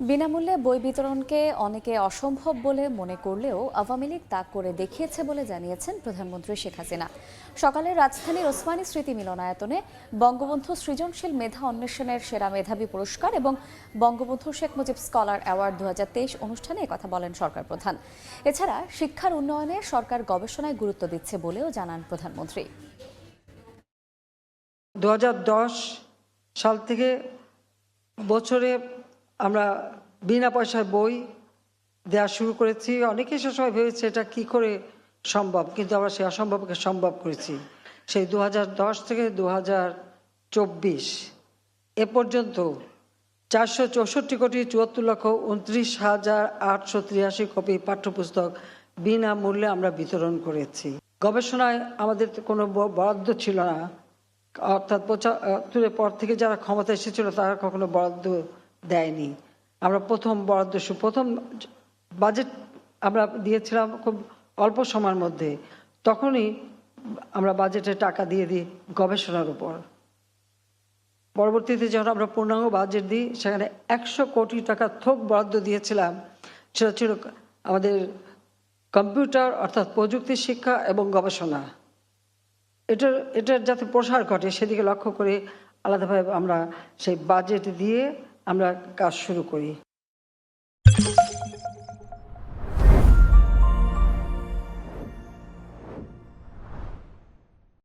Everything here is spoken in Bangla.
বিনামূল্যে বই বিতরণকে অনেকে অসম্ভব বলে মনে করলেও আওয়ামী লীগ তা করে দেখিয়েছে বলে জানিয়েছেন প্রধানমন্ত্রী শেখ হাসিনা। সকালে রাজধানীর ওসমানী স্মৃতি মিলনায়তনে বঙ্গবন্ধু সৃজনশীল মেধা অন্বেষণের সেরা মেধাবী পুরস্কার এবং বঙ্গবন্ধু শেখ মুজিব স্কলার অ্যাওয়ার্ড 2023 অনুষ্ঠানে একথা বলেন সরকার প্রধান। এছাড়া শিক্ষার উন্নয়নে সরকার গবেষণায় গুরুত্ব দিচ্ছে বলেও জানান প্রধানমন্ত্রী। 2010 সাল থেকে বছরে আমরা বিনা পয়সায় বই দেওয়া শুরু করেছি। অনেকেই সে সময় ভেবেছে এটা কি করে সম্ভব, কিন্তু আমরা সেই অসম্ভবকে সম্ভব করেছি। সেই 2010 থেকে 2024 এ পর্যন্ত 464,74,29,883 কপি পাঠ্যপুস্তক বিনামূল্যে আমরা বিতরণ করেছি। গবেষণায় আমাদের কোনো বরাদ্দ ছিল না, অর্থাৎ 75-এর পর থেকে যারা ক্ষমতা এসেছিল তারা কখনো বরাদ্দ দেয়নি। আমরা প্রথম বাজেট আমরা দিয়েছিলাম খুব অল্প সময়ের মধ্যে, তখনই আমরা বাজেটে টাকা দিয়ে দিই গবেষণার উপর। পরবর্তীতে যখন আমরা পূর্ণাঙ্গ বাজেট দিই সেখানে 100 কোটি টাকা থোক বরাদ্দ দিয়েছিলাম। সেটা ছিল আমাদের কম্পিউটার অর্থাৎ প্রযুক্তি শিক্ষা এবং গবেষণা। এটার যাতে প্রসার ঘটে সেদিকে লক্ষ্য করে আলাদাভাবে আমরা সেই বাজেট দিয়ে আমরা কাজ শুরু করি।